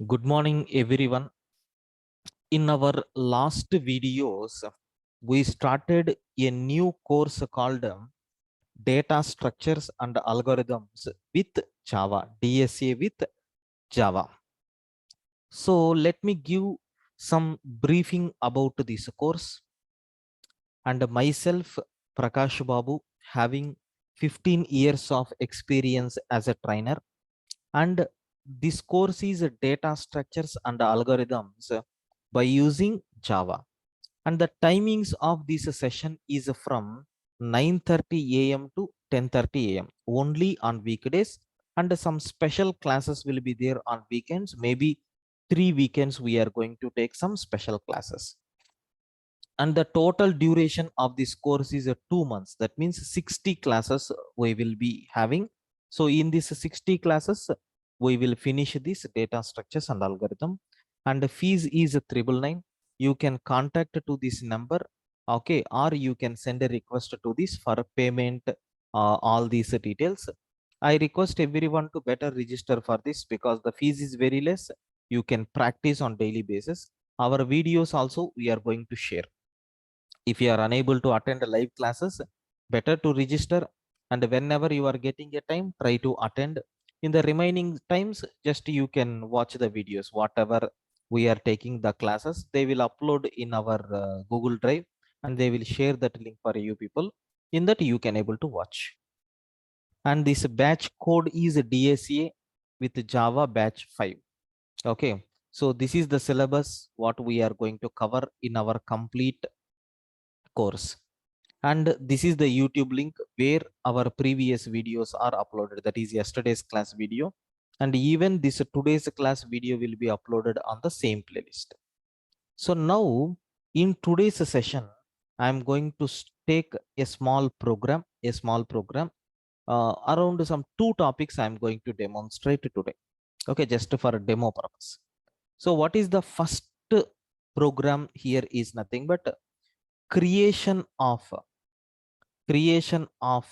Good morning, everyone. In our last videos, we started a new course called Data Structures and Algorithms with Java, DSA with Java. So let me give some briefing about this course. And myself, Prakash Babu, having 15 years of experience as a trainer, and this course is data structures and algorithms by using Java. And the timings of this session is from 9:30 a.m. to 10:30 a.m. only on weekdays, and some special classes will be there on weekends. Maybe 3 weekends we are going to take some special classes. And the total duration of this course is 2 months. That means 60 classes we will be having. So in this 60 classes we will finish this data structures and algorithm, and the fees is 999. You can contact to this number, okay, or you can send a request to this for payment, all these details. I request everyone to better register for this because the fees is very less. You can practice on daily basis. Our videos also we are going to share. If you are unable to attend live classes, better to register, and whenever you are getting a time, try to attend. In the remaining times, just you can watch the videos. Whatever we are taking the classes, they will upload in our Google Drive, and they will share that link for you people. In that you can able to watch. And this batch code is DSA with Java batch 5. Okay, so this is the syllabus what we are going to cover in our complete course. And this is the YouTube link where our previous videos are uploaded. That is yesterday's class video, and even this today's class video will be uploaded on the same playlist. So now in today's session, I'm going to take a small program around some two topics I'm going to demonstrate today. Okay, just for a demo purpose. So what is the first program? Here is nothing but creation of creation of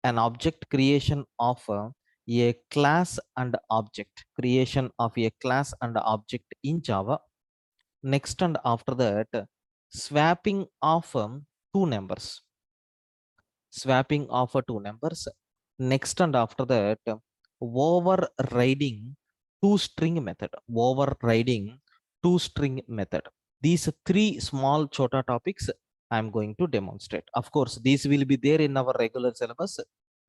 an object, creation of a class and object, creation of a class and object in Java. Next, and after that, swapping of two numbers, swapping of two numbers. Next, and after that, overriding toString method, overriding toString method. These three small chota topics I'm going to demonstrate. Of course, these will be there in our regular syllabus.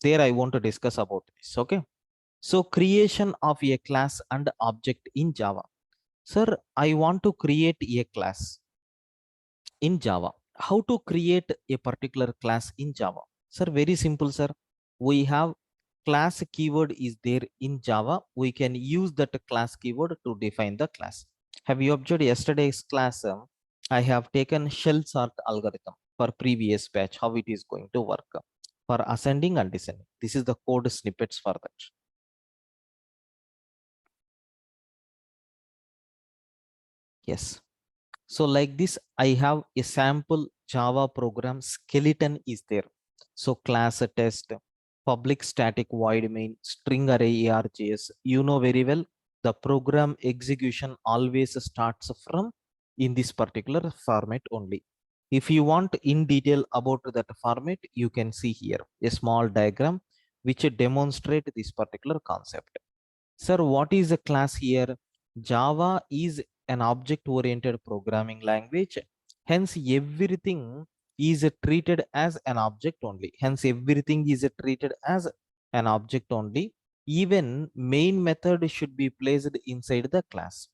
There I want to discuss about this. Okay. So creation of a class and object in Java. Sir, I want to create a class in Java. How to create a particular class in Java? Sir, very simple, sir. We have class keyword is there in Java. We can use that class keyword to define the class. Have you observed yesterday's class? I have taken shell sort algorithm for previous batch, how it is going to work for ascending and descending. This is the code snippets for that. Yes. So like this, I have a sample Java program skeleton is there. So class test, public static void main, string array arjs. You know very well, the program execution always starts from in this particular format only. If you want in detail about that format, you can see here a small diagram which demonstrate this particular concept. Sir, what is a class here? Java is an object-oriented programming language. Hence, everything is treated as an object only. Hence, everything is treated as an object only. Even main method should be placed inside the class.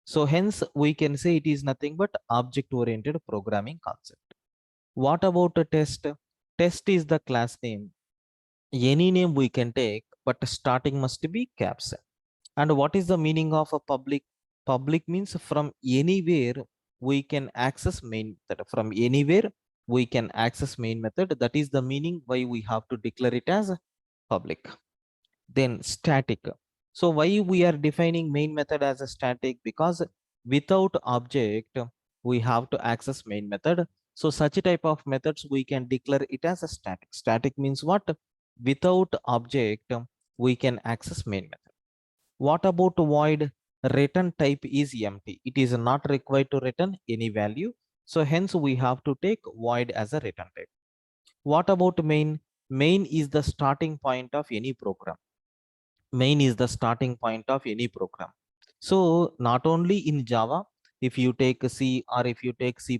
So hence, we can say it is nothing but object-oriented programming concept. What about a test? Test is the class name. Any name we can take, but starting must be caps. And what is the meaning of a public? Public means from anywhere we can access main method. From anywhere we can access main method. That is the meaning why we have to declare it as public. Then static. So why we are defining main method as a static? Because without object we have to access main method. So such a type of methods we can declare it as a static. Static means what? Without object we can access main method. What about void? return type is empty. It is not required to return any value. So hence we have to take void as a return type. What about main? Main is the starting point of any program. Main is the starting point of any program. So not only in Java, if you take C or if you take C++,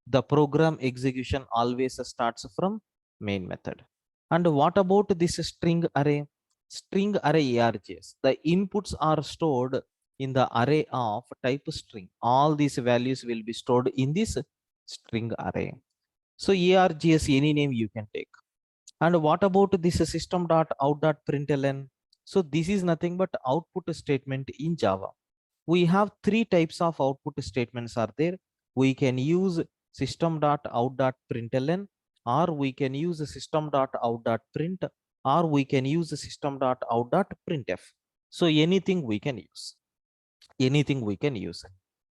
the program execution always starts from main method. And what about this string array? String array ARGs. The inputs are stored in the array of type string. All these values will be stored in this string array. So ARGs, any name you can take. And what about this system.out.println? So this is nothing but output statement in Java. We have three types of output statements are there. We can use system.out.println, or we can use system.out.print, or we can use system.out.printf. So anything we can use. Anything we can use.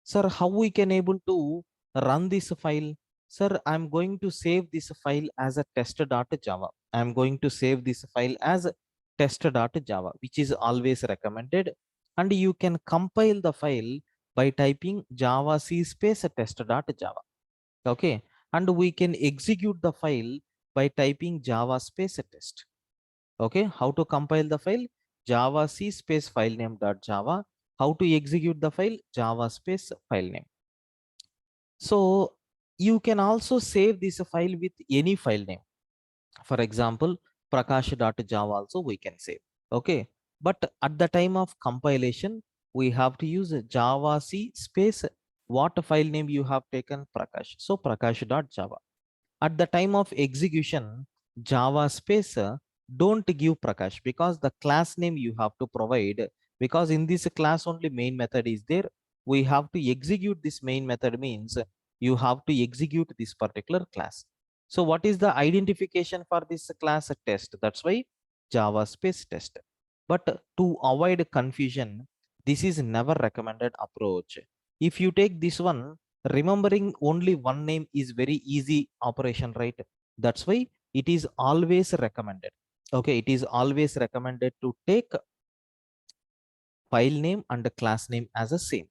Sir, how we can able to run this file? Sir, I'm going to save this file as a test.java. I'm going to save this file as test.java, which is always recommended. And you can compile the file by typing java c space test.java. Okay. And we can execute the file by typing java space test. Okay. How to compile the file? Java c space file name dot java. How to execute the file? Java space file name. So you can also save this file with any file name. For example, prakash.java also we can save. Okay. But at the time of compilation, we have to use java c space what file name you have taken, Prakash. So prakash.java. At the time of execution, Java space don't give Prakash, because the class name you have to provide, because in this class only main method is there. We have to execute this main method means you have to execute this particular class. So what is the identification for this class? Test. That's why Java space test. But to avoid confusion, this is never recommended approach. If you take this one, remembering only one name is very easy operation, right? That's why it is always recommended. Okay, it is always recommended to take file name and class name as a same.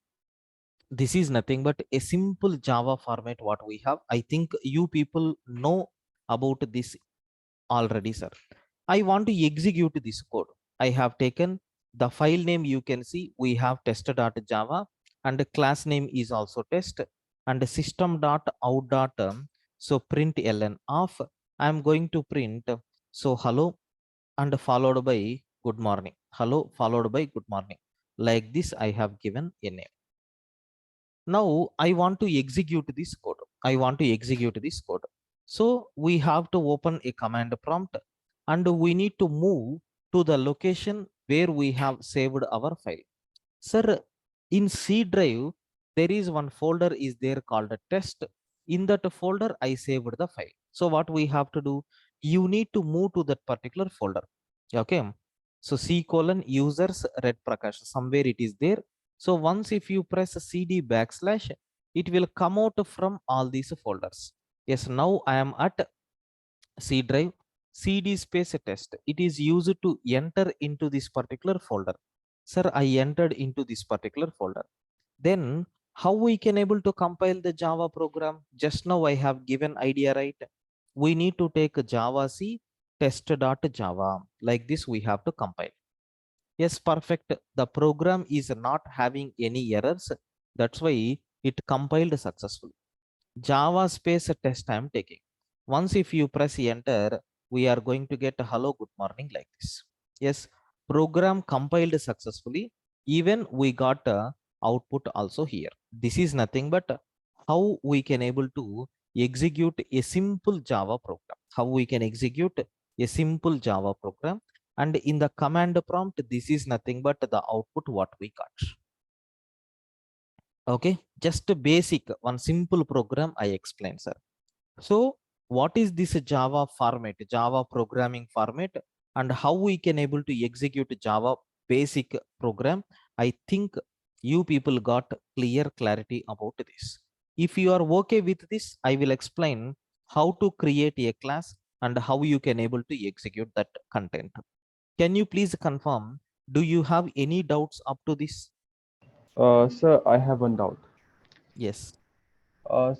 This is nothing but a simple Java format what we have. I think you people know about this already, sir. I want to execute this code. I have taken the file name. You can see we have test.java, and the class name is also test, and system.out. So print ln of, I am going to print so hello and followed by good morning. Hello followed by good morning. Like this I have given a name. Now I want to execute this code. I want to execute this code. So we have to open a command prompt, and we need to move to the location where we have saved our file. Sir, in C drive, there is one folder is there called a test. In that folder, I saved the file. So what we have to do, you need to move to that particular folder. Okay. So C colon users red Prakash, somewhere it is there. So once if you press CD backslash, it will come out from all these folders. Yes, now I am at C drive, CD space test. It is used to enter into this particular folder. Sir, I entered into this particular folder. Then how we can able to compile the Java program? Just now I have given idea, right? We need to take Java C test.java. Like this we have to compile. Yes, perfect. The program is not having any errors. That's why it compiled successfully. Java space test I am taking. Once if you press enter, we are going to get a hello, good morning like this. Yes, program compiled successfully. Even we got a output also here. This is nothing but how we can able to execute a simple Java program. How we can execute a simple Java program. And in the command prompt, this is nothing but the output what we got. Okay, just a basic one simple program I explained, sir. So what is this Java format, Java programming format, and how we can able to execute Java basic program? I think you people got clear clarity about this. If you are okay with this, I will explain how to create a class and how you can able to execute that content. Can you please confirm, do you have any doubts up to this? Sir, I have one doubt. Yes.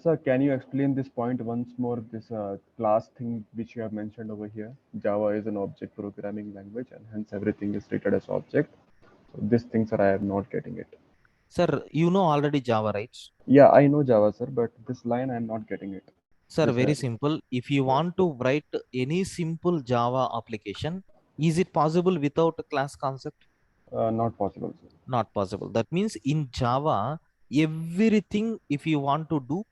Sir, can you explain this point once more? This class thing which you have mentioned over here. Java is an object programming language, and hence everything is treated as object. So these things are I am not getting it. Sir, you know already Java, right? Yeah, I know Java, sir, but this line I am not getting it. Sir, This very simple. If you yes, want to write any simple Java application, is it possible without a class concept? not possible, sir. Not possible. That means in Java, everything if you want to do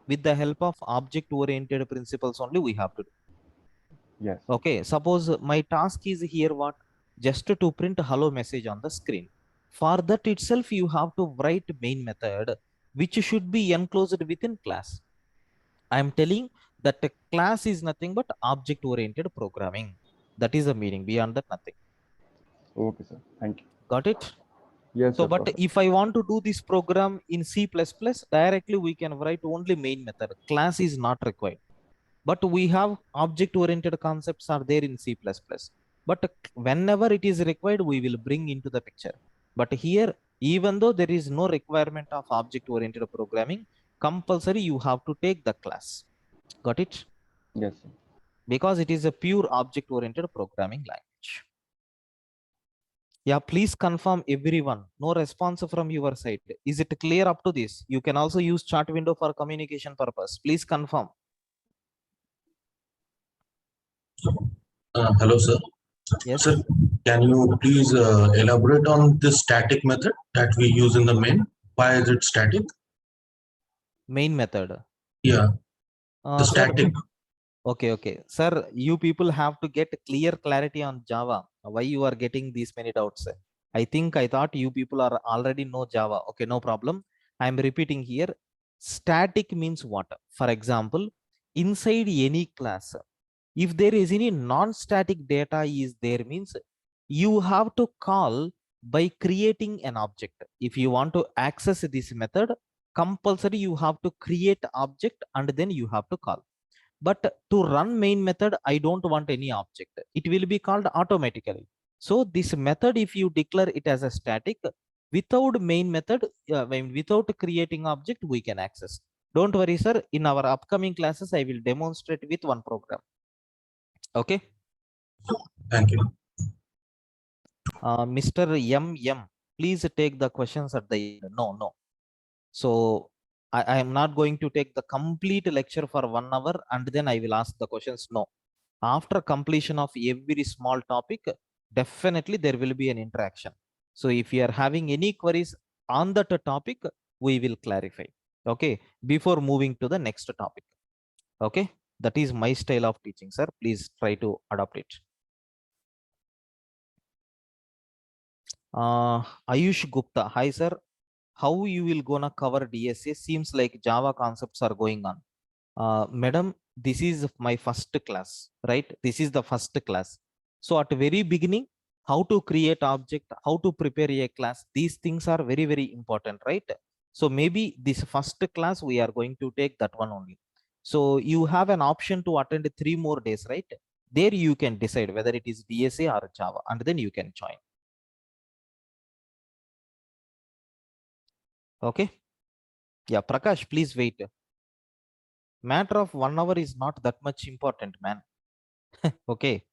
with the help of object oriented principles only we have to do. Yes, Okay, suppose my task is here what? Just to print hello message on the screen. For that itself, you have to write main method, which should be enclosed within class. I am telling that a class is nothing but object oriented programming. That is the meaning. Beyond that, nothing. okay, sir. Thank you. Got it? Yes, So, sir, but perfect. if I want to do this program in C++, directly we can write only main method. Class is not required. But we have object oriented concepts are there in C++. But whenever it is required, we will bring into the picture. But here, even though there is no requirement of object oriented programming, compulsory you have to take the class. Got it? Yes, sir. Because it is a pure object oriented programming language. Yeah, please confirm everyone. No response from your side. Is it clear up to this? You can also use chat window for communication purpose. Please confirm. Hello, sir. Sir, Yes. can you please elaborate on this static method that we use in the main? Why is it static? Main method. Yeah, the Sir, static. okay. Sir, you people have to get clear clarity on Java. Why you are getting these many doubts? I thought you people are already know Java. Okay, no problem. I am repeating here. Static means what? For example, inside any class, if there is any non-static data is there means you have to call by creating an object. If you want to access this method, compulsory you have to create object and then you have to call. But to run main method, I don't want any object. It will be called automatically. So this method, if you declare it as a static, without main method, without creating object, we can access. Don't worry, sir. In our upcoming classes, I will demonstrate with one program. Okay. Thank you. Mr. MM, please take the questions at the end. No. So I am not going to take the complete lecture for 1 hour and then I will ask the questions. No. After completion of every small topic, definitely there will be an interaction. So if you are having any queries on that topic, we will clarify. Okay. Before moving to the next topic. Okay. That is my style of teaching, sir. Please try to adopt it. Ayush Gupta. Hi, sir. How you will gonna cover DSA? Seems like Java concepts are going on. Madam, this is my first class, right? This is the first class. So at the very beginning, how to create object, how to prepare a class, these things are very, very important, right? So maybe this first class, we are going to take that one only. So you have an option to attend 3 more days, right? There you can decide whether it is DSA or Java, and then you can join. Okay. Yeah, Prakash, please wait. Matter of 1 hour is not that much important, man. Okay.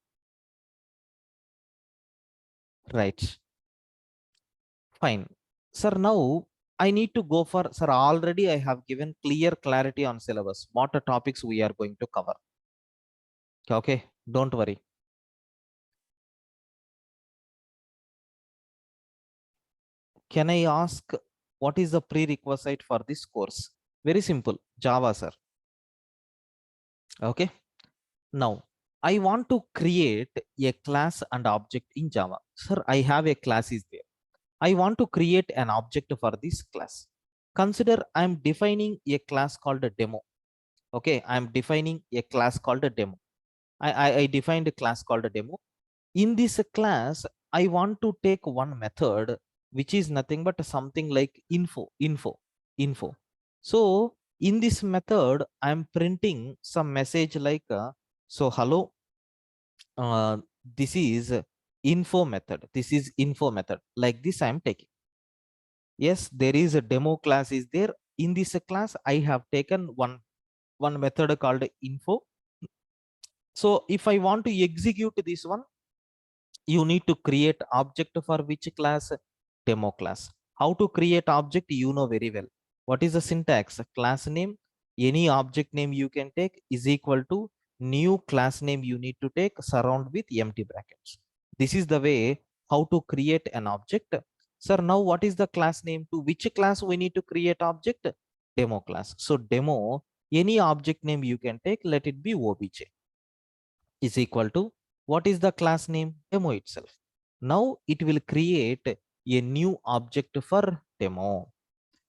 Right. Fine. Sir, now I need to go for, sir, already I have given clear clarity on syllabus, what the topics we are going to cover. Okay, don't worry. Can I ask what is the prerequisite for this course? Very simple, Java, sir. Okay. Now, I want to create a class and object in Java. Sir, I have a class is there. I want to create an object for this class. Consider I'm defining a class called a demo. Okay, I'm defining a class called a demo. I defined a class called a demo. In this class, I want to take one method, which is nothing but something like info. So in this method, I'm printing some message like, so hello, uh, this is info method. This is info method. Like this, I'm taking. Yes, there is a demo class is there. In this class, I have taken one method called info. So if I want to execute this one, you need to create object for which class? Demo class. How to create object? You know very well. What is the syntax? Class name, any object name you can take is equal to new class name you need to take, surround with empty brackets. This is the way how to create an object. Sir, now what is the class name? To which class we need to create object? Demo class. So demo, any object name you can take, let it be obj, is equal to what is the class name? Demo itself. Now it will create a new object for demo.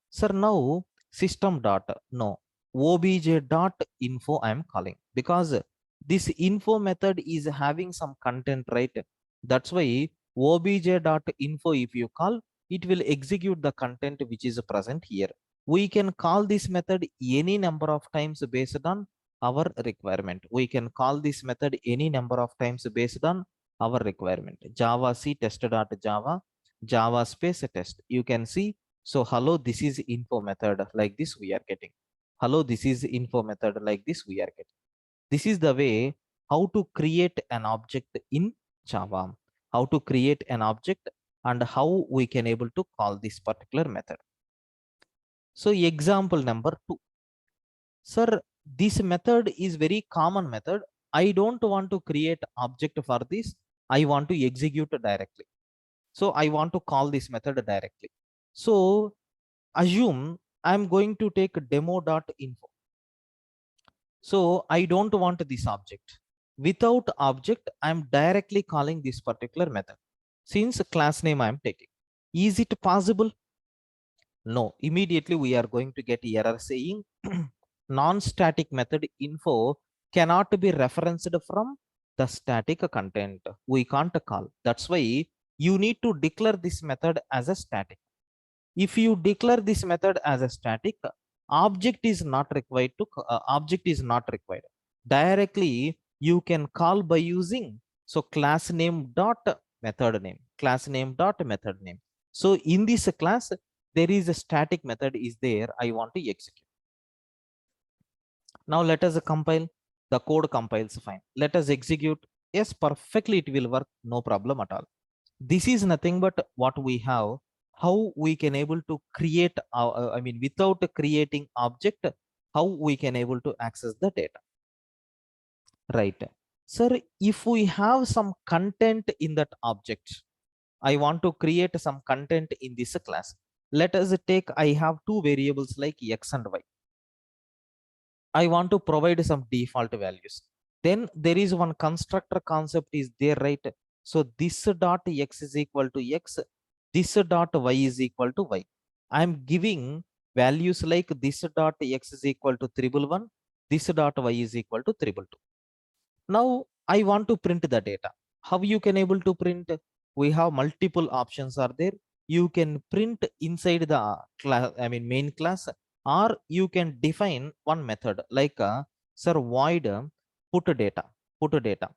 Sir, now system dot, no, obj dot info I am calling, because this info method is having some content, right? That's why obj dot info, if you call, it will execute the content which is present here. We can call this method any number of times based on our requirement. We can call this method any number of times based on our requirement. Java C test dot Java, Java space test. You can see. So hello, this is info method, like this we are getting. Hello, this is info method, like this we are getting. This is the way how to create an object in Java, how to create an object and how we can able to call this particular method. So example number 2. Sir, this method is very common method. I don't want to create object for this. I want to execute directly. So I want to call this method directly. So assume I'm going to take demo.info. So I don't want this object. Without object, I'm directly calling this particular method. Since class name I'm taking. Is it possible? No. Immediately we are going to get error saying non-static method info cannot be referenced from the static content. We can't call. That's why you need to declare this method as a static. If you declare this method as a static, object is not required to object is not required. Directly you can call by using so class name dot method name, class name dot method name. So in this class there is a static method is there. I want to execute. Now let us compile. The code compiles fine. Let us execute. Yes, perfectly it will work, no problem at all. This is nothing but what we have, how we can able to create our, I mean without creating object, how we can able to access the data, right? Sir, if we have some content in that object, I want to create some content in this class. Let us take, I have two variables like x and y. I want to provide some default values. Then there is one constructor concept is there, right? So this dot x is equal to x, this dot y is equal to y. I am giving values like this dot x is equal to 111, this dot y is equal to 222. Now I want to print the data. How you can able to print? We have multiple options are there. You can print inside the class, I mean main class, or you can define one method like sir void put data, put data.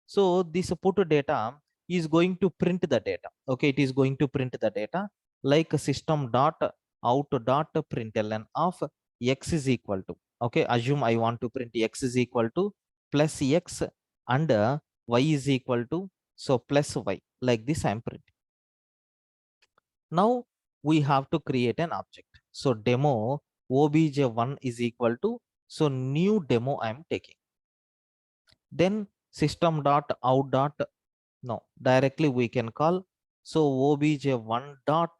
So this put data is going to print the data. Okay, it is going to print the data like system dot out dot println of x is equal to. Okay, assume I want to print x is equal to plus x and y is equal to so plus y, like this I'm printing. Now we have to create an object. So demo obj1 is equal to so new demo I'm taking. Then system dot out dot, no, directly we can call so obj1 dot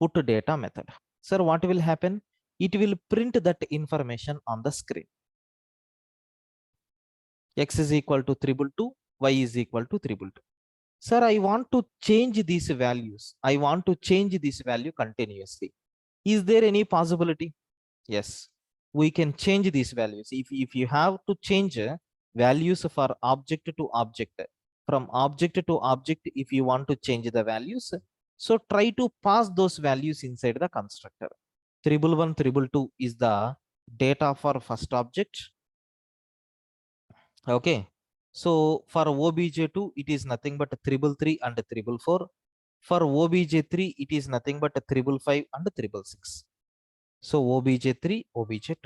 put data method. Sir, what will happen? It will print that information on the screen. X is equal to 222, y is equal to 222. Sir, I want to change these values. I want to change this value continuously. Is there any possibility? Yes, we can change these values. If you have to change values for object to object, from object to object, if you want to change the values, so try to pass those values inside the constructor. 311, 322 is the data for first object. Okay, so for obj2 it is nothing but 333 and 344. For obj3, it is nothing but a 555 and 666. So obj3, obj2.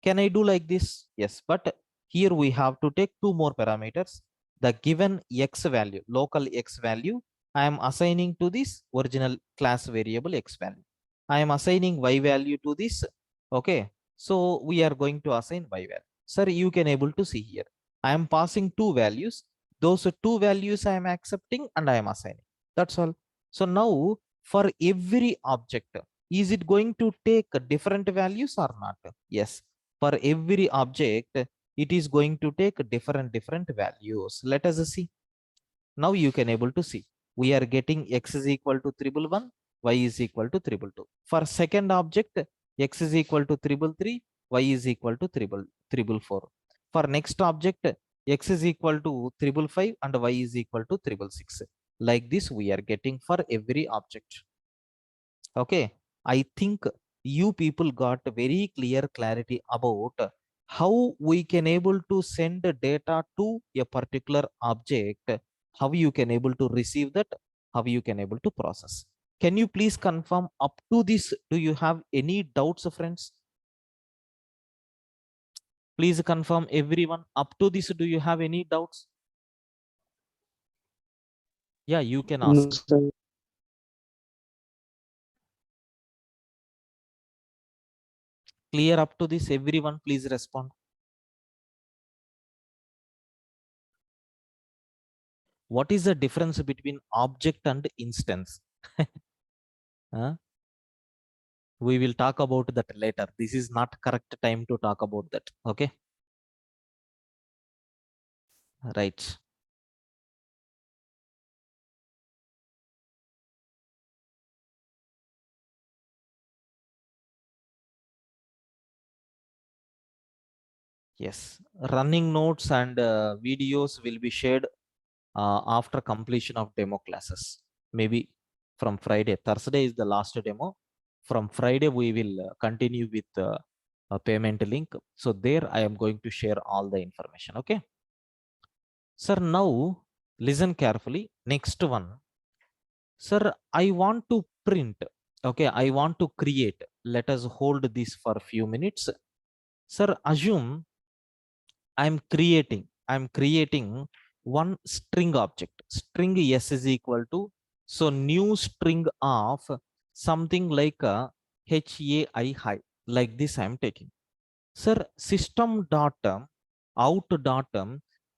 Can I do like this? Yes, but here we have to take two more parameters. The given x value, local x value, I am assigning to this original class variable x value. I am assigning y value to this. Okay, so we are going to assign y value. Sir, you can able to see here. I am passing two values. Those two values I am accepting and I am assigning. That's all. So now for every object, is it going to take different values or not? Yes. For every object, it is going to take different values. Let us see. Now you can able to see. We are getting x is equal to 111, y is equal to 222. For second object, x is equal to 333, y is equal to 344. For next object, x is equal to 555 and y is equal to 666. Like this, we are getting for every object. Okay, I think you people got very clear clarity about how we can able to send data to a particular object, how you can able to receive that, how you can able to process. Can you please confirm up to this? Do you have any doubts, friends? Please confirm everyone up to this. Do you have any doubts? Yeah, you can ask. No, sir. Clear up to this, everyone, please respond. What is the difference between object and instance? Huh? We will talk about that later. This is not correct time to talk about that. Okay. Right. Yes. Running notes and videos will be shared after completion of demo classes. Maybe from Friday. Thursday is the last demo. From Friday, we will continue with a payment link. So there I am going to share all the information. Okay. Sir, now listen carefully. Next one. Sir, I want to print. Okay, I want to create. Let us hold this for a few minutes. Sir, assume I'm creating one string object. String s is equal to, so new string of something like a HAI high. Like this I'm taking. Sir, system dot out dot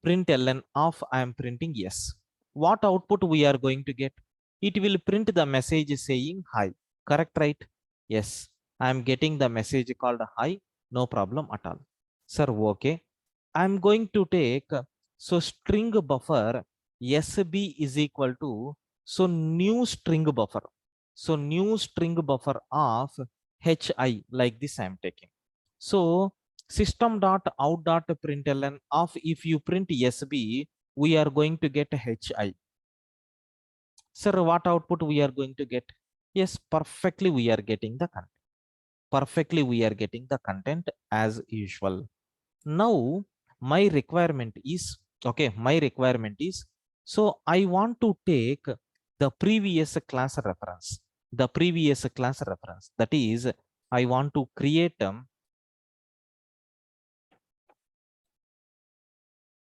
println of I am printing yes. What output we are going to get? It will print the message saying hi. Correct, right? Yes. I am getting the message called hi. No problem at all. Sir, okay. I'm going to take so string buffer SB is equal to so new string buffer. So new string buffer of HI like this I'm taking. So system dot out dot println of if you print SB, we are going to get HI. Sir, what output we are going to get? Yes, perfectly we are getting the content. Perfectly we are getting the content as usual. Now my requirement is, okay, my requirement is, so I want to take the previous class reference. The previous class reference. That is, I want to create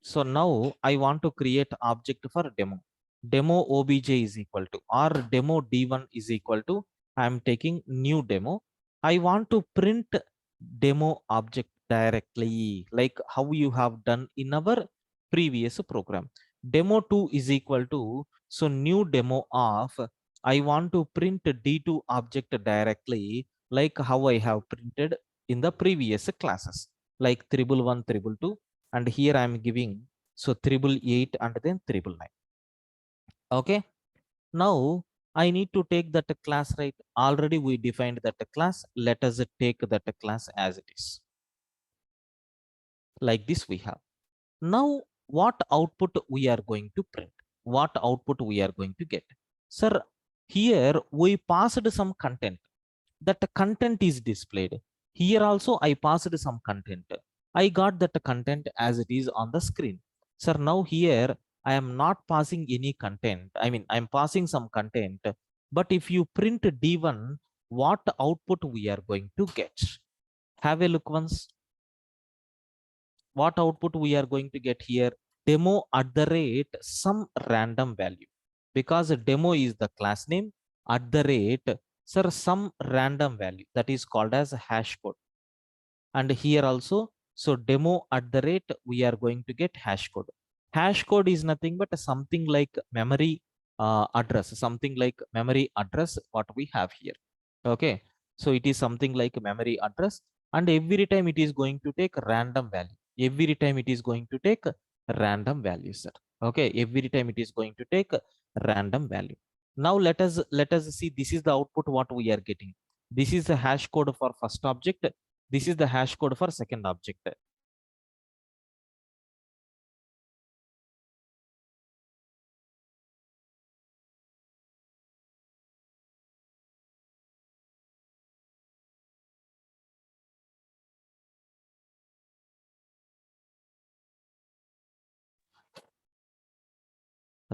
so now I want to create object for demo. Demo obj is equal to, or demo d1 is equal to, I am taking new demo. I want to print demo object directly, like how you have done in our previous program. Demo 2 is equal to, so new demo of, I want to print d2 object directly, like how I have printed in the previous classes, like 111, 222. And here I am giving so 888 and then 999. Okay, now I need to take that class, right? Already we defined that class. Let us take that class as it is. Like this we have. Now what output we are going to print? What output we are going to get? Sir, here we passed some content. That content is displayed. Here also I passed some content. I got that content as it is on the screen. Sir, now here I am not passing any content. I mean, I'm passing some content, but if you print D1, what output we are going to get? Have a look once. What output we are going to get here? Demo at the rate some random value, because demo is the class name, at the rate, sir, some random value that is called as hash code. And here also, so demo at the rate, we are going to get hash code. Hash code is nothing but something like memory address, something like memory address what we have here. Okay, so it is something like memory address, and every time it is going to take random value. Every time it is going to take random value, sir. Okay, every time it is going to take random value. Now let us see, this is the output what we are getting. This is the hash code for first object. This is the hash code for second object.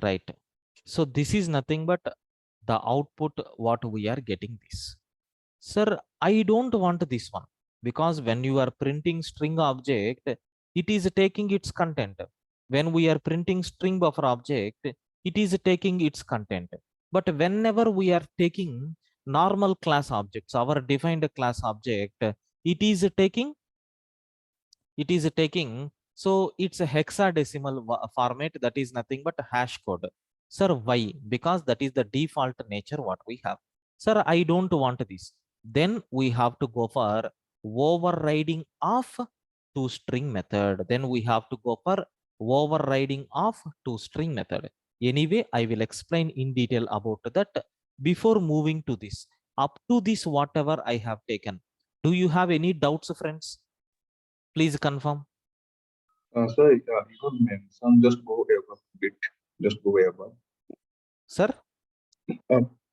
Right. So this is nothing but the output what we are getting this. Sir, I don't want this one, because when you are printing string object, it is taking its content. When we are printing string buffer object, it is taking its content. But whenever we are taking normal class objects, our defined class object, it is taking so it's a hexadecimal format, that is nothing but hash code. Sir, why? Because that is the default nature what we have. Sir, I don't want this. Then we have to go for overriding of toString method. Then we have to go for overriding of toString method. Anyway, I will explain in detail about that. Before moving to this, up to this whatever I have taken, do you have any doubts, friends? Please confirm. Sorry, you have mentioned, just go above a bit. Just go above. Sir?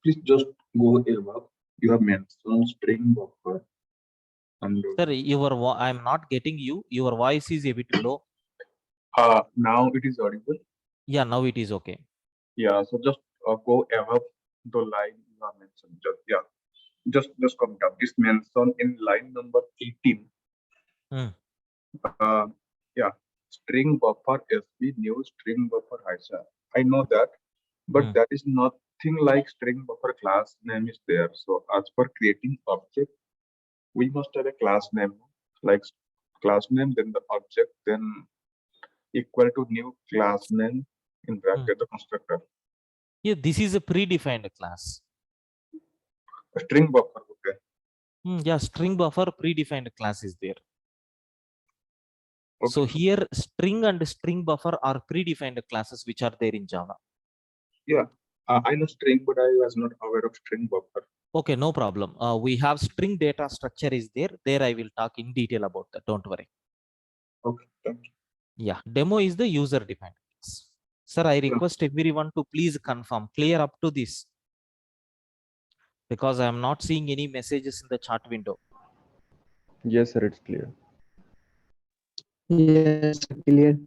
Please just go above. You have mentioned string buffer. And Sir, I'm not getting you. Your voice is a bit low. now it is audible. Yeah, now it is okay. Yeah, so just go above the line you have mentioned. Just come down. It's mentioned in line number 18. Yeah, string buffer SP new string buffer HISA. I know that, but that is nothing like string buffer class name is there. So as for creating object, we must have a class name, like class name, then the object, then equal to new class name in bracket the constructor. Yeah, this is a predefined class. A string buffer, okay. Yeah, string buffer predefined class is there. Okay. So here string and string buffer are predefined classes which are there in Java. Yeah, I know string, but I was not aware of string buffer. Okay, no problem. We have string data structure is there. There I will talk in detail about that. Don't worry. Okay, thank you. Yeah, demo is the user defined class. Sir, I request everyone to please confirm, clear up to this, because I am not seeing any messages in the chat window. Yes, sir, it's clear. Yes, sir, clear.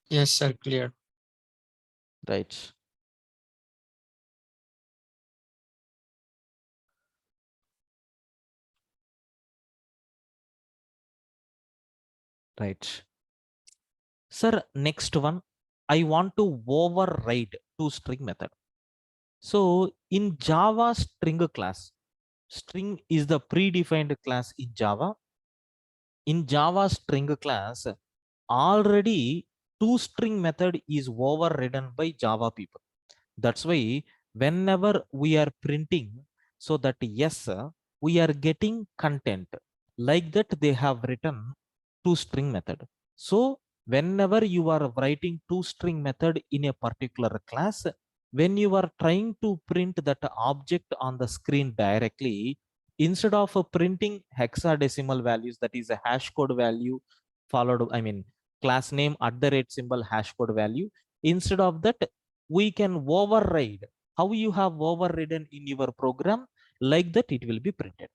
Yes, sir, clear. Right. Right. Sir, next one, I want to override toString method. So in Java string class, string is the predefined class in Java. In Java string class, already toString method is overridden by Java people. That's why whenever we are printing, so that yes, we are getting content like that they have written toString method. So whenever you are writing toString method in a particular class, when you are trying to print that object on the screen directly, instead of printing hexadecimal values, that is a hash code value followed, I mean, class name at the rate symbol hash code value, instead of that, we can override. How you have overridden in your program, like that it will be printed.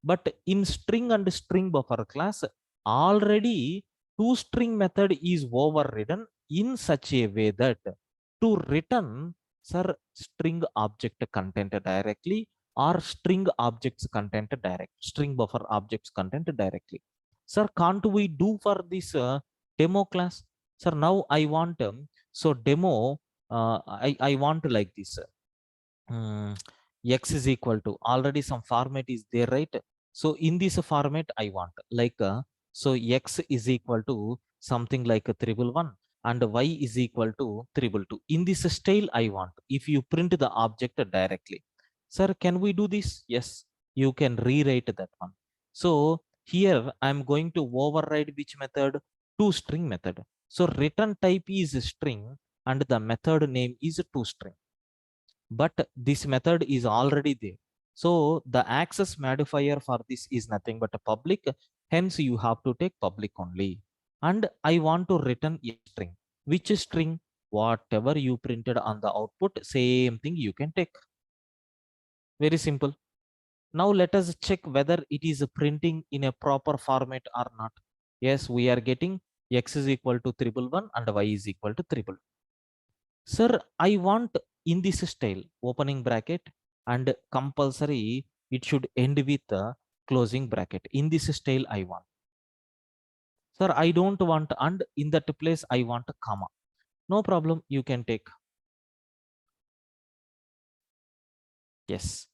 But in string and string buffer class, already toString method is overridden in such a way that to return, sir, string object content directly or string objects content direct, string buffer objects content directly. Sir, can't we do for this demo class? Sir, now I want, so demo, I want like this. X is equal to, already some format is there, right? So in this format I want like so X is equal to something like a 111 and Y is equal to 222. In this style I want, if you print the object directly. Sir, can we do this? Yes, you can rewrite that one. So here I'm going to override which method? ToString method. So return type is string and the method name is ToString, but this method is already there. So the access modifier for this is nothing but a public. Hence you have to take public only. And I want to return a string. Which string? Whatever you printed on the output, same thing you can take. Very simple. Now let us check whether it is printing in a proper format or not. Yes, we are getting X is equal to 111 and Y is equal to 3. Sir, I want in this style, opening bracket and compulsory, it should end with a closing bracket. In this style, I want. Sir, I don't want and in that place, I want a comma. No problem, you can take. Yes,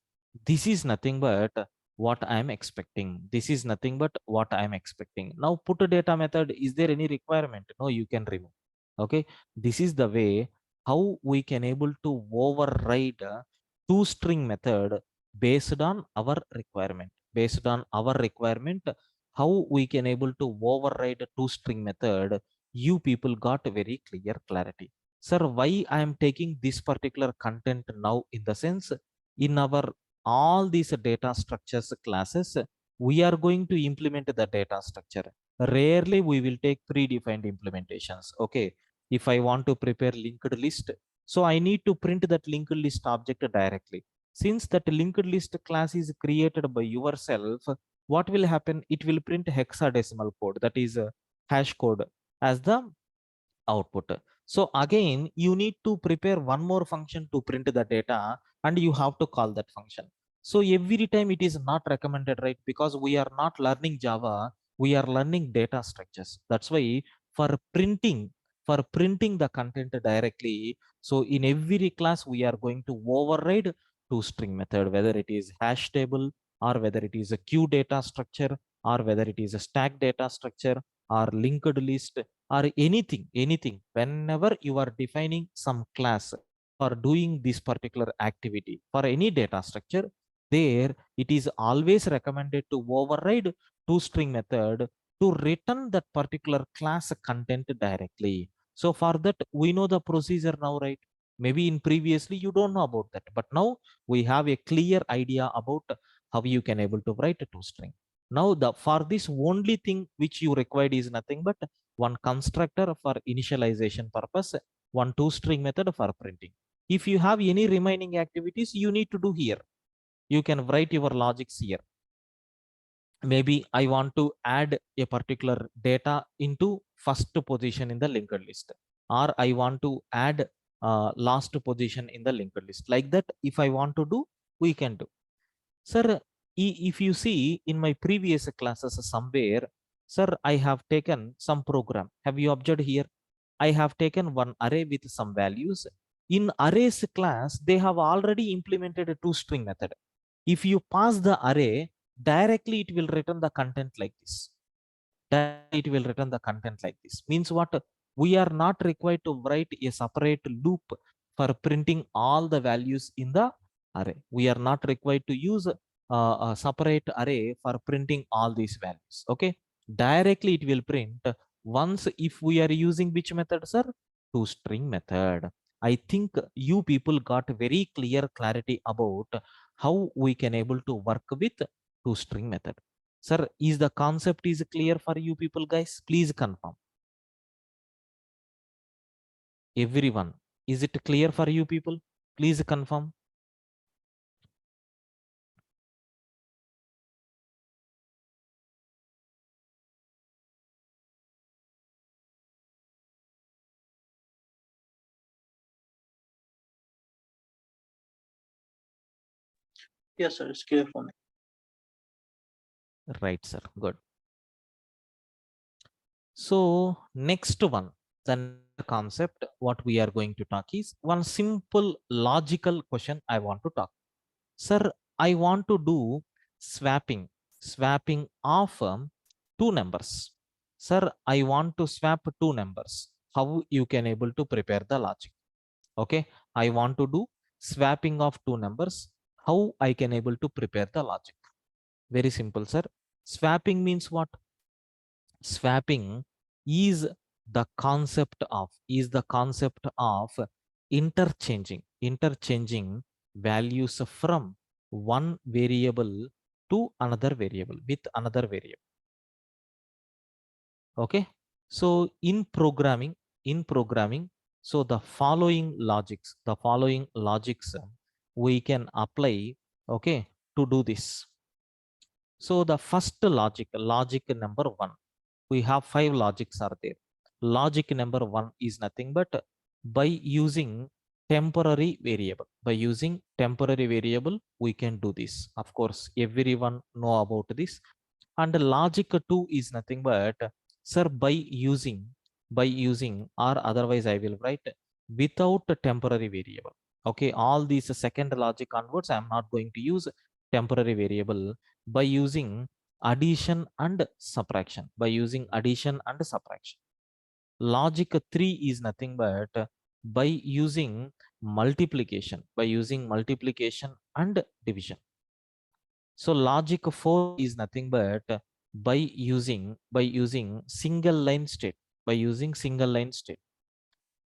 this is nothing but what I am expecting. This is nothing but what I am expecting. Now put a data method. Is there any requirement? No, you can remove. Okay, this is the way how we can able to override a ToString method based on our requirement. Based on our requirement, how we can able to override a ToString method. You people got very clear clarity. Sir, why I am taking this particular content now in the sense in our all these data structures classes, we are going to implement the data structure. Rarely we will take predefined implementations. Okay, if I want to prepare linked list, so I need to print that linked list object directly. Since that linked list class is created by yourself, what will happen? It will print hexadecimal code, that is a hash code, as the output. So again, you need to prepare one more function to print the data and you have to call that function. So every time it is not recommended, right? Because we are not learning Java, we are learning data structures. That's why for printing, the content directly, so in every class we are going to override ToString method, whether it is hash table or whether it is a queue data structure or whether it is a stack data structure or linked list or anything. Whenever you are defining some class for doing this particular activity for any data structure, there it is always recommended to override ToString method to return that particular class content directly. So for that, we know the procedure now, right? Maybe in previously you don't know about that, but now we have a clear idea about how you can able to write a ToString. Now the for this only thing which you required is nothing but one constructor for initialization purpose, one ToString method for printing. If you have any remaining activities you need to do here, you can write your logics here. Maybe I want to add a particular data into first position in the linked list, or I want to add last position in the linked list. Like that, if I want to do, we can do. Sir, if you see in my previous classes somewhere, sir, I have taken some program. Have you observed here? I have taken one array with some values. In arrays class, they have already implemented a ToString method. If you pass the array, directly it will return the content like this. Directly it will return the content like this. Means what? We are not required to write a separate loop for printing all the values in the array. We are not required to use a separate array for printing all these values. Okay, directly it will print once if we are using which method, sir? ToString method. I think you people got very clear clarity about how we can able to work with ToString method. Sir, is the concept is clear for you people, guys? Please confirm. Everyone, is it clear for you people? Please confirm. Yes, sir. It's clear for me. Right, sir. Good. So next one, the concept what we are going to talk is one simple logical question I want to talk. Sir, I want to do swapping of two numbers. Sir, I want to swap two numbers. How you can able to prepare the logic? Okay, I want to do swapping of two numbers. How I can able to prepare the logic? Very simple, sir. Swapping means what? Swapping is the concept of interchanging values from one variable to another variable with another variable. Okay, so in programming, so the following logics we can apply, okay, to do this. So the first logic number one, we have 5 logics are there. Logic number one is nothing but by using temporary variable. By using temporary variable, we can do this. Of course, everyone know about this. And logic two is nothing but, sir, by using or otherwise I will write without a temporary variable. Okay, all these second logic onwards, I am not going to use temporary variable by using addition and subtraction. Logic 3 is nothing but by using multiplication and division. So logic 4 is nothing but by using single line state.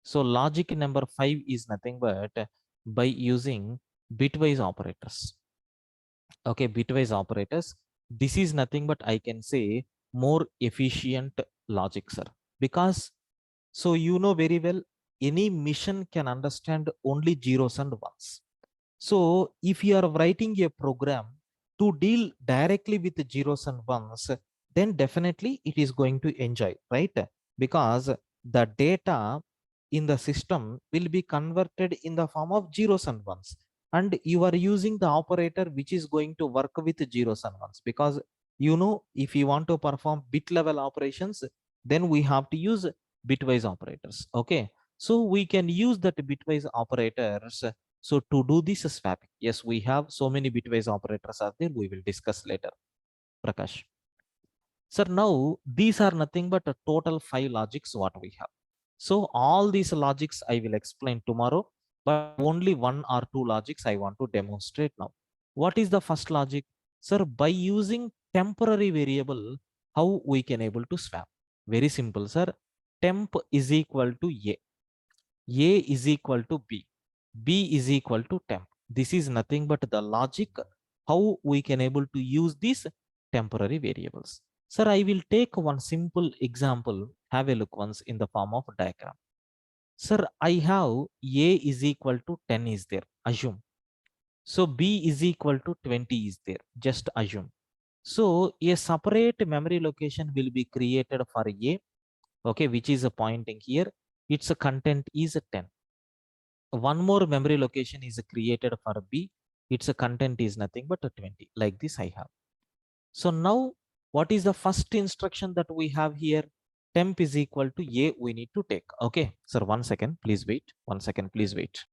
So logic number 5 is nothing but by using bitwise operators. Okay, bitwise operators. This is nothing but, I can say, more efficient logic, sir. Because so you know very well, any mission can understand only zeros and ones. So if you are writing a program to deal directly with the zeros and ones, then definitely it is going to enjoy, right? Because the data in the system will be converted in the form of zeros and ones. And you are using the operator which is going to work with zeros and ones. Because you know, if you want to perform bit level operations, then we have to use bitwise operators. Okay, so we can use that bitwise operators. So to do this swapping, yes, we have so many bitwise operators are there. We will discuss later, Prakash. Sir, now these are nothing but a total 5 logics what we have. So all these logics I will explain tomorrow, but only one or two logics I want to demonstrate now. What is the first logic? Sir, by using temporary variable, how we can able to swap? Very simple, sir. Temp is equal to A is equal to B is equal to temp. This is nothing but the logic how we can able to use these temporary variables. Sir, I will take one simple example. Have a look once in the form of diagram. Sir, I have A is equal to 10 is there. Assume. So B is equal to 20 is there. Just assume. So a separate memory location will be created for A. Okay, which is a pointing here. Its content is 10. One more memory location is created for B. Its content is nothing but 20. Like this I have. So now what is the first instruction that we have here? Temp is equal to A we need to take. Okay, sir, 1 second, please wait. 1 second, please wait.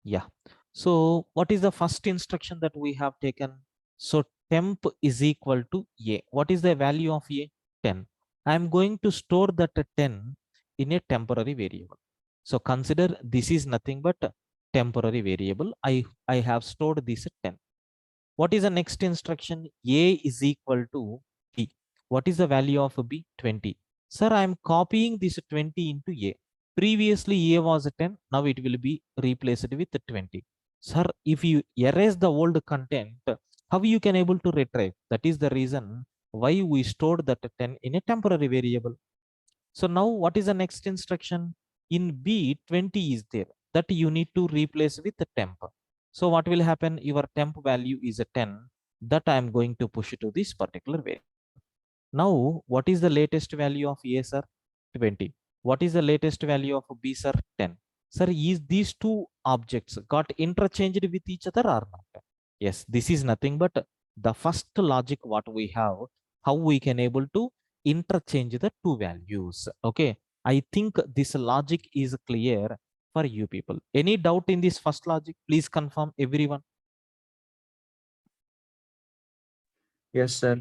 Yeah. So what is the first instruction that we have taken? So temp is equal to A. What is the value of A? 10. I am going to store that 10 in a temporary variable. So consider this is nothing but a temporary variable. I have stored this 10. What is the next instruction? A is equal to B. What is the value of B? 20. Sir, I am copying this 20 into A. Previously A was 10. Now it will be replaced with 20. Sir, if you erase the old content, how you can able to retrieve? That is the reason why we stored that 10 in a temporary variable. So now what is the next instruction? In B, 20 is there. That you need to replace with the temp. So what will happen? Your temp value is a 10 that I am going to push to this particular way. Now, what is the latest value of A, sir? 20. What is the latest value of B, sir? 10. Sir, is these two objects got interchanged with each other or not? Yes, this is nothing but the first logic what we have, how we can able to interchange the two values. Okay, I think this logic is clear for you people. Any doubt in this first logic? Please confirm, everyone. Yes, sir.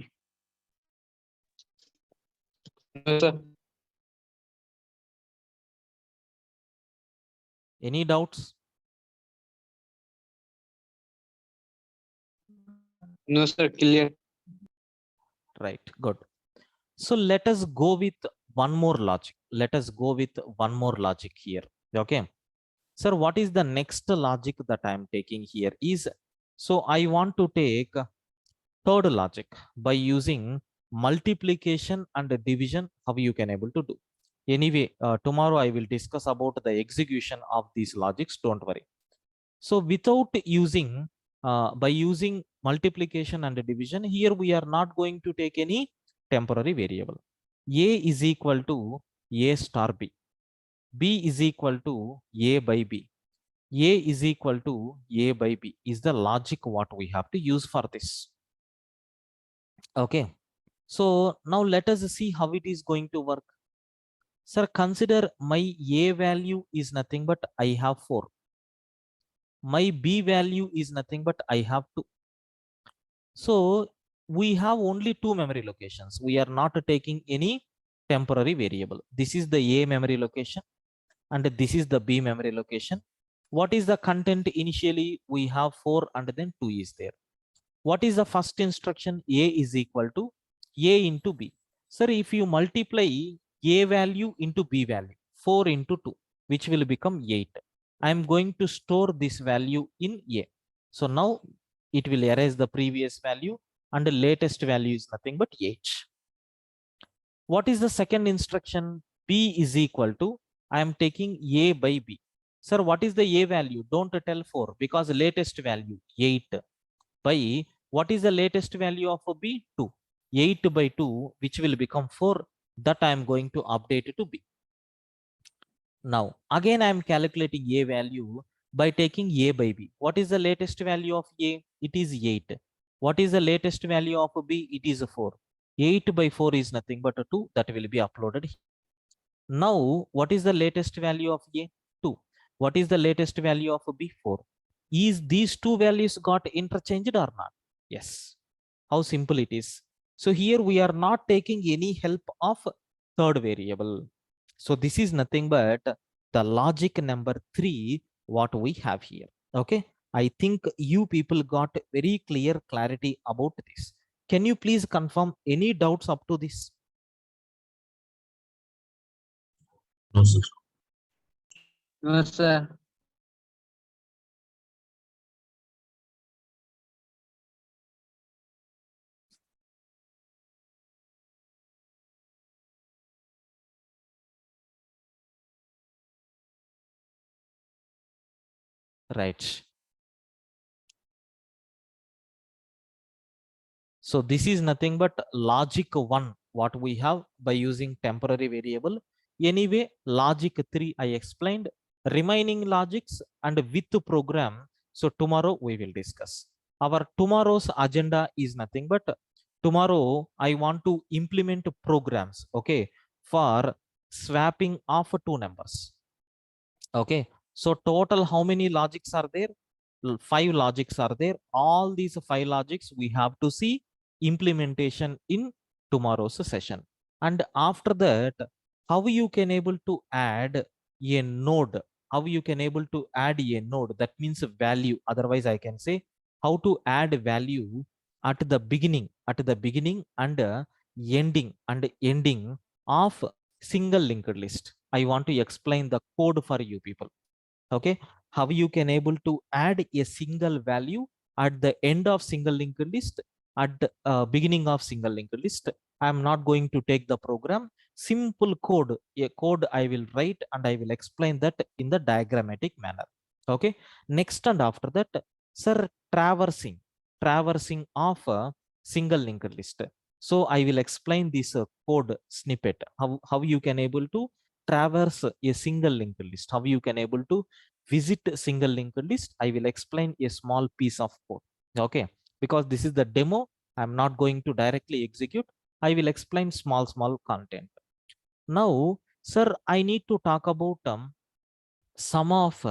No, sir. Any doubts? No, sir. Clear. Right, good. So let us go with one more logic. Let us go with one more logic here. Okay. Sir, what is the next logic that I am taking here is, so I want to take third logic by using multiplication and division, how you can able to do. Anyway, tomorrow I will discuss about the execution of these logics. Don't worry. So without using, by using multiplication and division, here we are not going to take any temporary variable. A is equal to A star B. B is equal to A by B. A is equal to A by B is the logic what we have to use for this. Okay. So now let us see how it is going to work. Sir, consider my A value is nothing but I have 4. My B value is nothing but I have 2. So we have only 2 memory locations. We are not taking any temporary variable. This is the A memory location and this is the B memory location. What is the content initially? We have 4 and then 2 is there. What is the first instruction? A is equal to A into B. Sir, if you multiply A value into B value, 4 into 2, which will become 8. I am going to store this value in A. So now it will erase the previous value and the latest value is nothing but 8. What is the second instruction? B is equal to, I am taking A by B. Sir, what is the A value? Don't tell 4 because the latest value 8 by what is the latest value of a B? 2. 8 by 2, which will become 4, that I am going to update to B. Now, again, I am calculating A value by taking A by B. What is the latest value of A? It is 8. What is the latest value of B? It is 4. 8 by 4 is nothing but a 2 that will be uploaded. Now, what is the latest value of A? 2. What is the latest value of B? 4. Is these two values got interchanged or not? Yes. How simple it is. So here we are not taking any help of third variable. So this is nothing but the logic number 3 what we have here. Okay. I think you people got very clear clarity about this. Can you please confirm any doubts up to this? No, sir. No, sir. Right. So this is nothing but logic 1 what we have by using temporary variable. Anyway, logic 3 I explained, remaining logics and with the program. So tomorrow we will discuss. Our tomorrow's agenda is nothing but tomorrow I want to implement programs, okay, for swapping of two numbers. Okay, so total how many logics are there? 5 logics are there. All these 5 logics we have to see implementation in tomorrow's session. And after that, how you can able to add a node, how you can able to add a node, that means a value. Otherwise I can say how to add value at the beginning and ending of single linked list. I want to explain the code for you people. Okay, how you can able to add a single value at the end of single linked list, at the beginning of single linked list. I am not going to take the program, simple code, a code I will write and I will explain that in the diagrammatic manner. Okay, next and after that Sir, traversing of a single linked list. So I will explain this code snippet, how you can able to traverse a single linked list, how you can able to visit a single linked list. I will explain a small piece of code. Okay, because this is the demo, I'm not going to directly execute. I will explain small content. Now, sir, I need to talk about sum of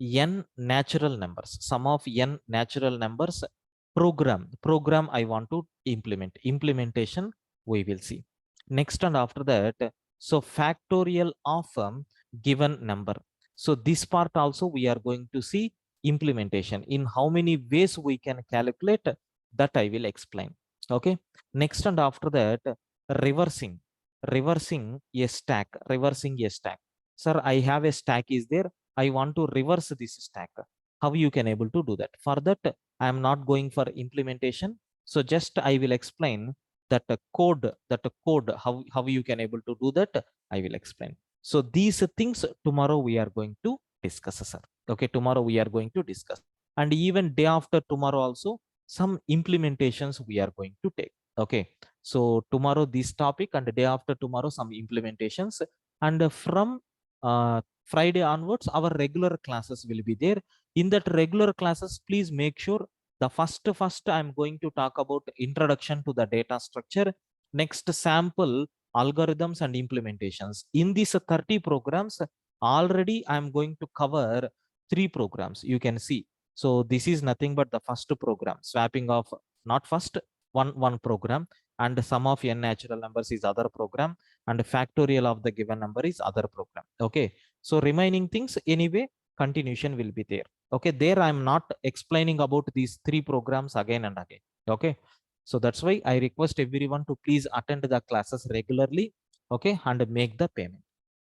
n natural numbers, sum of n natural numbers program I want to implementation we will see next. And after that, so factorial of given number. So this part also we are going to see implementation in how many ways we can calculate, that I will explain. Okay, next. And after that, reversing reversing a stack. Sir, I have a stack is there, I want to reverse this stack. How you can able to do that? For that, I am not going for implementation. So just I will explain that code, how you can able to do that, I will explain. So these things tomorrow we are going to discuss, sir. Okay, tomorrow we are going to discuss, and even day after tomorrow also some implementations we are going to take. Okay, so tomorrow this topic, and day after tomorrow some implementations, and from Friday onwards our regular classes will be there. In that regular classes, please make sure the first I'm going to talk about introduction to the data structure, next sample algorithms and implementations. In these 30 programs already I'm going to cover 3 programs, you can see. So this is nothing but the first program, swapping of, not first, one program, and sum of n natural numbers is other program, and factorial of the given number is other program. Okay, so remaining things anyway continuation will be there. Okay, there I'm not explaining about these 3 programs again and again. Okay, so that's why I request everyone to please attend the classes regularly. Okay, and make the payment.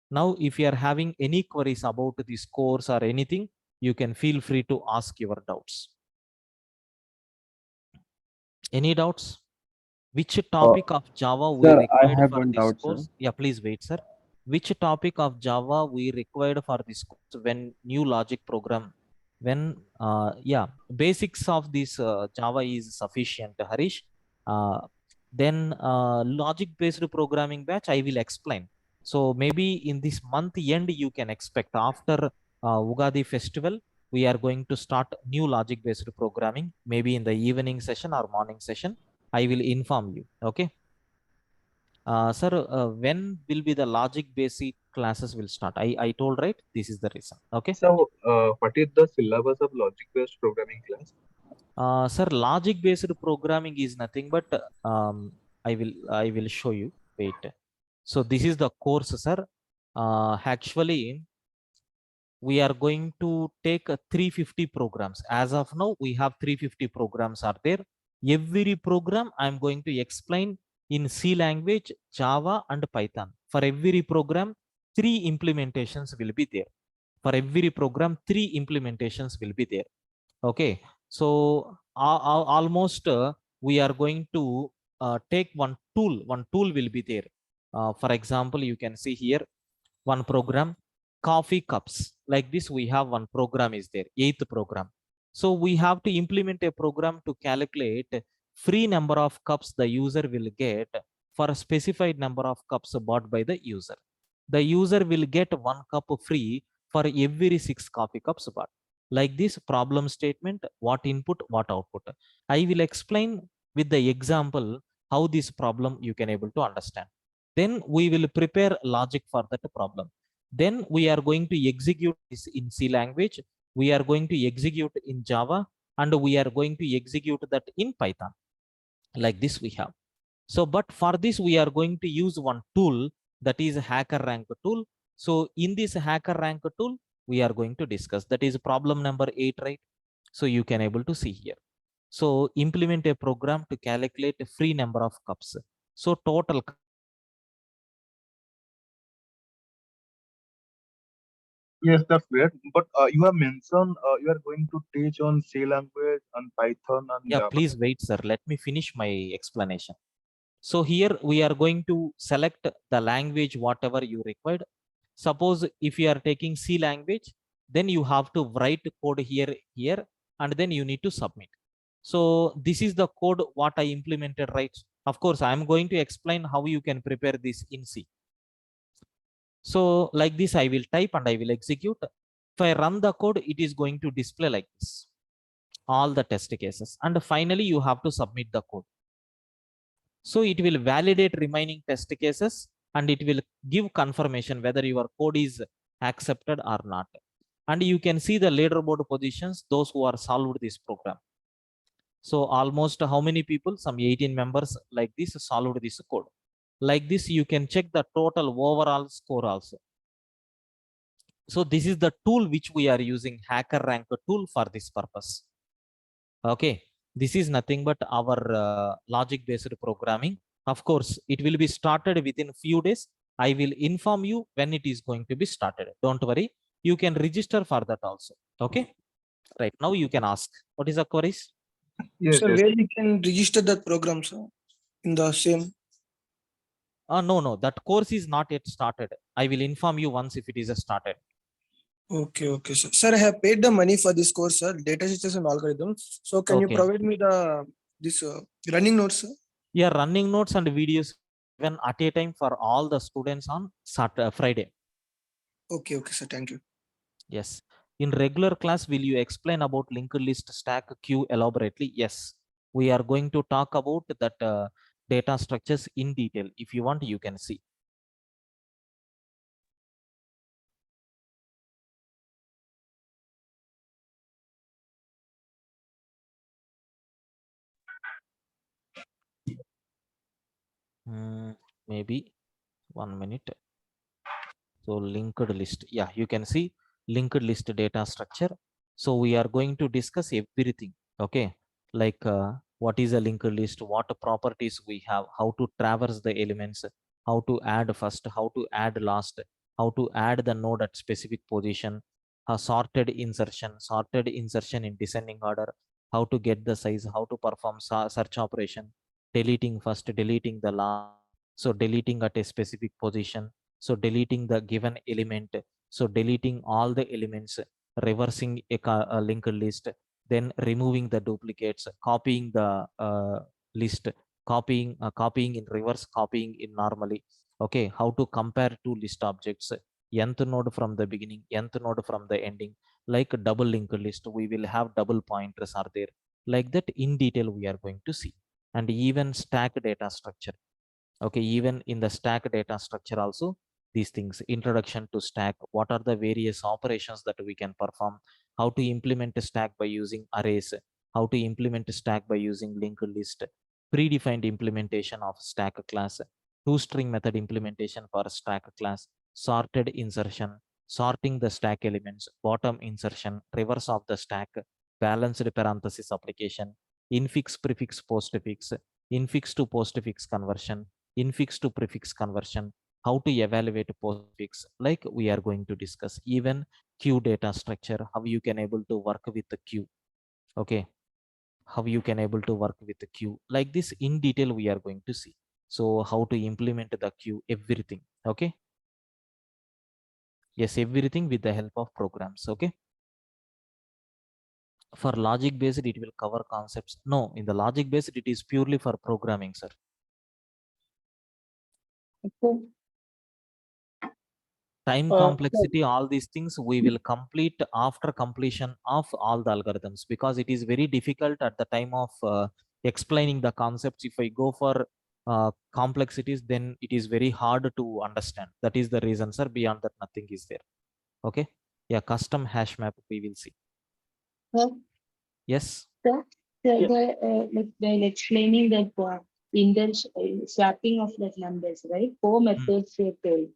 Now if you are having any queries about this course or anything, you can feel free to ask your doubts. Any doubts? Which topic of Java we Sir, I required have for one this doubt, course? sir. Yeah, please wait, sir. Which topic of Java we required for this course when new logic program? When yeah, basics of this Java is sufficient, Harish. Then logic-based programming batch I will explain. So maybe in this month end you can expect after Ugadi festival we are going to start new logic-based programming. Maybe in the evening session or morning session I will inform you. Okay. Sir, when will be the logic basic classes will start? I told right. This is the reason. Okay. So, what is the syllabus of logic-based programming class? Sir, logic based programming is nothing but I will show you. Wait. So this is the course, sir. Actually, we are going to take 350 programs. As of now, we have 350 programs are there. Every program I'm going to explain in C language, Java and Python. For every program, 3 implementations will be there. For every program, 3 implementations will be there. Okay, so almost we are going to take one tool will be there. For example, you can see here one program, coffee cups. Like this we have one program is there, 8th program. So we have to implement a program to calculate free number of cups the user will get for a specified number of cups bought by the user. The user will get 1 cup free for every 6 coffee cups bought. Like this problem statement, what input what output, I will explain with the example how this problem you can able to understand. Then we will prepare logic for that problem. Then we are going to execute this in C language, we are going to execute in Java, and we are going to execute that in Python. Like this we have. So but for this we are going to use one tool, that is hacker rank tool. So in this hacker rank tool we are going to discuss, that is problem number 8, right? So you can able to see here. So implement a program to calculate a free number of cups. So total. Yes, that's great. But you have mentioned you are going to teach on C language and Python and Yeah, Java. please wait, sir. Let me finish my explanation. So here we are going to select the language whatever you required. Suppose if you are taking C language, then you have to write code here. and then you need to submit. So this is the code what I implemented, right? Of course, I'm going to explain how you can prepare this in C. So like this, I will type and I will execute. If I run the code, it is going to display like this, all the test cases. And finally, you have to submit the code. So it will validate remaining test cases and it will give confirmation whether your code is accepted or not. And you can see the leaderboard positions, those who are solved this program. So almost how many people? Some 18 members like this solved this code. Like this, you can check the total overall score also. So this is the tool which we are using, hacker rank tool, for this purpose. Okay, this is nothing but our logic based programming. Of course, it will be started within few days. I will inform you when it is going to be started. Don't worry, you can register for that also. Okay, right now you can ask what is the queries. Yes, So yes. where we can register that program, sir, in the same. No, that course is not yet started. I will inform you once if it is started. Okay, okay, sir. Sir, I have paid the money for this course, sir, data structures and algorithms. So can you Okay. provide me the this running notes, sir? Yeah, running notes and videos given at a time for all the students on Friday. Okay, okay, sir. Thank you. Yes. In regular class, will you explain about linked list stack queue elaborately? Yes. We are going to talk about that data structures in detail. If you want, you can see. Maybe 1 minute. So linked list, yeah, you can see linked list data structure. So we are going to discuss everything. Okay, like what is a linked list, what properties we have, how to traverse the elements, how to add first, how to add last, how to add the node at specific position, sorted insertion in descending order, how to get the size, how to perform search operation, deleting first, deleting the last, so deleting at a specific position, so deleting the given element, so deleting all the elements, reversing a linked list, then removing the duplicates, copying the list, copying in reverse, copying in normally. Okay, how to compare two list objects, nth node from the beginning, nth node from the ending, like double linked list, we will have double pointers are there, like that in detail we are going to see. And even stack data structure. Okay, even in the stack data structure also, these things, introduction to stack, what are the various operations that we can perform, how to implement a stack by using arrays, how to implement a stack by using linked list, predefined implementation of stack class, toString method implementation for stack class, sorted insertion, sorting the stack elements, bottom insertion, reverse of the stack, balanced parenthesis application, infix prefix postfix, infix to postfix conversion, infix to prefix conversion, how to evaluate postfix, like we are going to discuss. Even queue data structure, how you can able to work with the queue. Okay, how you can able to work with the queue, like this in detail we are going to see. So how to implement the queue, everything. Okay, yes, everything with the help of programs. Okay, for logic based it will cover concepts. No, in the logic based it is purely for programming, sir. Okay. Time complexity, all these things we will complete after completion of all the algorithms, because it is very difficult at the time of explaining the concepts. If I go for complexities, then it is very hard to understand. That is the reason, sir. Beyond that, nothing is there. Okay, yeah, custom hash map we will see. Well, Yes. like while explaining that swapping of that numbers, right? Four methods you told,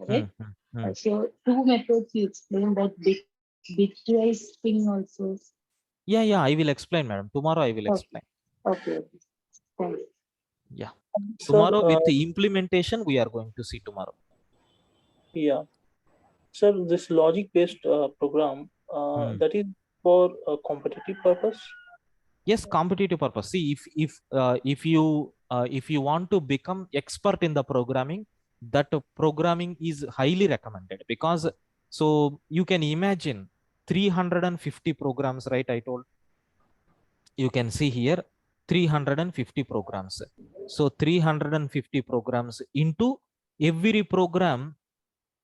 right? So two methods you explained, that bitwise thing also. Yeah, I will explain, madam. Tomorrow I will explain. Okay. Thanks. Yeah, Sir, tomorrow with the implementation we are going to see tomorrow. Yeah, sir, this logic-based program that is for a competitive purpose. Yes, competitive purpose. See, if you want to become expert in the programming, that programming is highly recommended, because so you can imagine 350 programs, right? I told You can see here 350 programs. So 350 programs into every program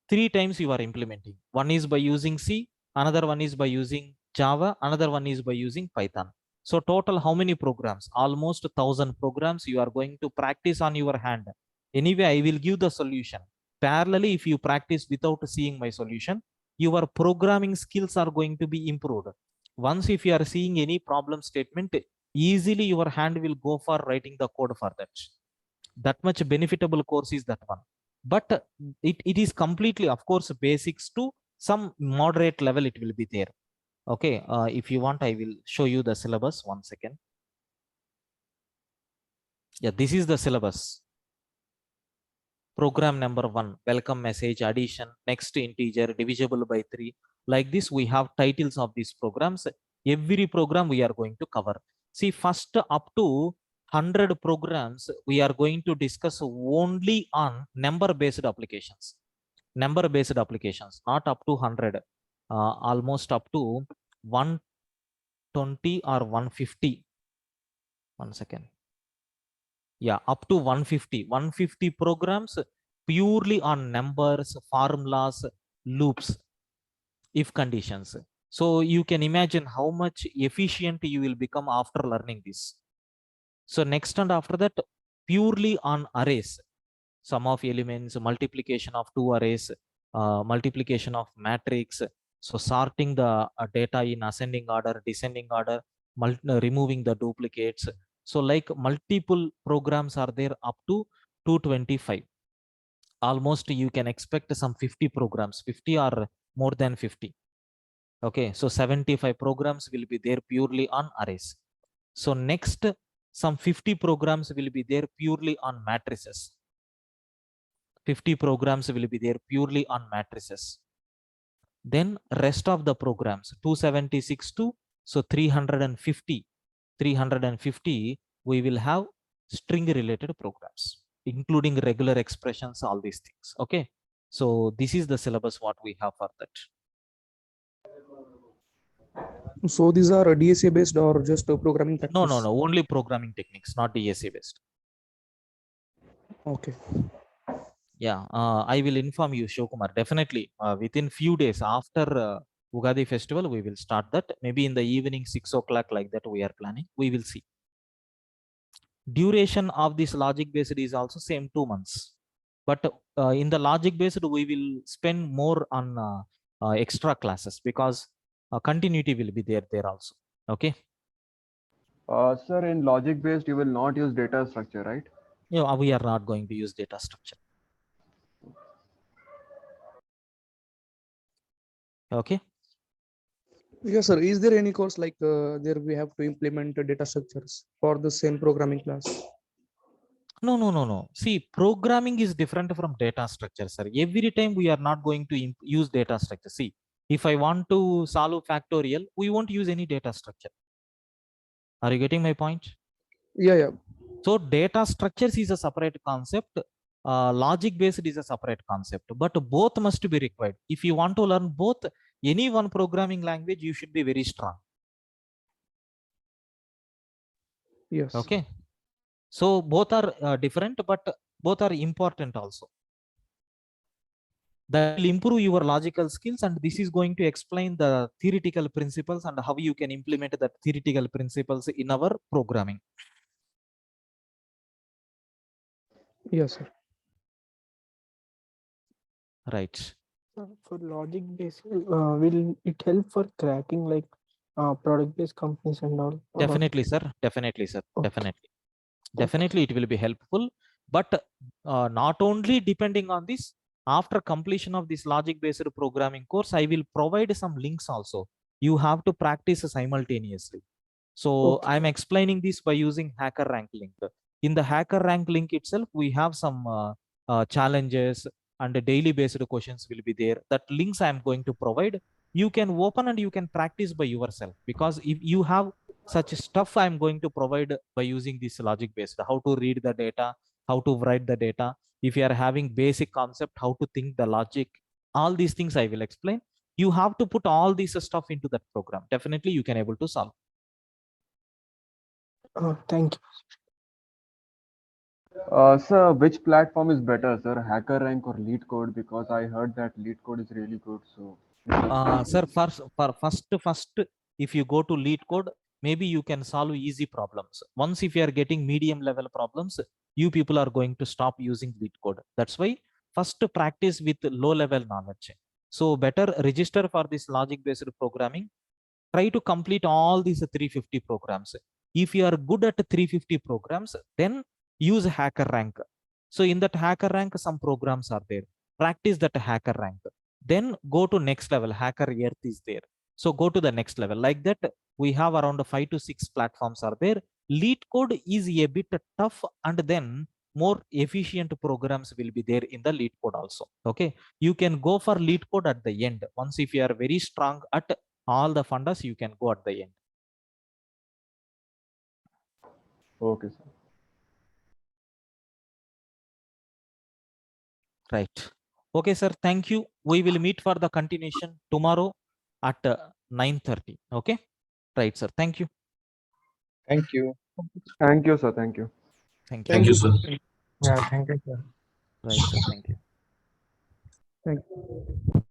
3 times you are implementing. One is by using C, another one is by using Java, another one is by using Python. So total how many programs? Almost 1000 programs you are going to practice on your hand. Anyway, I will give the solution. Parallelly, if you practice without seeing my solution, your programming skills are going to be improved. Once if you are seeing any problem statement, easily your hand will go for writing the code for that. That much benefitable course is that one. But it is completely, of course, basics to some moderate level it will be there. Okay, if you want, I will show you the syllabus. 1 second. Yeah, this is the syllabus. Program number 1, welcome message, addition, next integer, divisible by 3. Like this, we have titles of these programs. Every program we are going to cover. See, first up to 100 programs, we are going to discuss only on number-based applications. Number-based applications, not up to 100. Almost up to 120 or 150. 1 second. Yeah, up to 150 programs purely on numbers, formulas, loops, if conditions. So you can imagine how much efficient you will become after learning this. So next and after that, purely on arrays, sum of elements, multiplication of two arrays, multiplication of matrix. So sorting the data in ascending order, descending order, removing the duplicates. So like multiple programs are there up to 225. Almost you can expect some 50 programs, 50 or more than 50. Okay, so 75 programs will be there purely on arrays. So next, some 50 programs will be there purely on matrices. 50 programs will be there purely on matrices. Then rest of the programs, 276 to, so 350 we will have string related programs, including regular expressions, all these things. Okay, so this is the syllabus what we have for that. So these are DSA based or just programming techniques? No, only programming techniques, not DSA based. Okay. Yeah, I will inform you, Shivkumar. Definitely, within few days after Ugadi festival, we will start that. Maybe in the evening, 6 o'clock, like that, we are planning. We will see. Duration of this logic based is also same 2 months. But in the logic based, we will spend more on extra classes because continuity will be there also. Okay. Sir, in logic based, you will not use data structure, right? Yeah, we are not going to use data structure. Okay. Yes, sir. Is there any course like there we have to implement data structures for the same programming class? No. See, programming is different from data structure, sir. Every time we are not going to use data structure. See, if I want to solve factorial, we won't use any data structure. Are you getting my point? Yeah. So data structures is a separate concept. Logic based is a separate concept, but both must be required. If you want to learn both, any one programming language, you should be very strong. Yes. Okay. So both are different, but both are important also. That will improve your logical skills, and this is going to explain the theoretical principles and how you can implement the theoretical principles in our programming. Yes, sir. Right. For logic based, will it help for cracking like product based companies and all? Definitely, sir. Definitely, sir. Okay. Definitely, it will be helpful. But not only depending on this, after completion of this logic based programming course, I will provide some links also. You have to practice simultaneously. So I'm explaining this by using HackerRank link. In the HackerRank link itself, we have some challenges and the daily based questions will be there. That links I'm going to provide. You can open and you can practice by yourself, because if you have such stuff, I'm going to provide by using this logic based, how to read the data, how to write the data. If you are having basic concept, how to think the logic, all these things I will explain. You have to put all this stuff into that program. Definitely you can able to solve. Thank you. Sir, which platform is better, sir? HackerRank or LeetCode? Because I heard that LeetCode is really good. So, Sir, first, if you go to lead code, maybe you can solve easy problems. Once if you are getting medium level problems, you people are going to stop using lead code. That's why first practice with low level knowledge. So better register for this logic based programming. Try to complete all these 350 programs. If you are good at 350 programs, then use hacker rank. So in that hacker rank, some programs are there. Practice that hacker rank. Then go to next level. Hacker earth is there. So go to the next level. Like that, we have around 5 to 6 platforms are there. Lead code is a bit tough, and then more efficient programs will be there in the lead code also. Okay, you can go for lead code at the end. Once if you are very strong at all the fundas, you can go at the end. okay, sir. Right. Okay, sir. Thank you. We will meet for the continuation tomorrow at 9:30. Okay. Right, sir. Thank you. Thank you. Thank you, sir. Thank you. Thank you. Thank you, sir. Yeah, thank you, sir. Right, sir. Thank you. Thank you.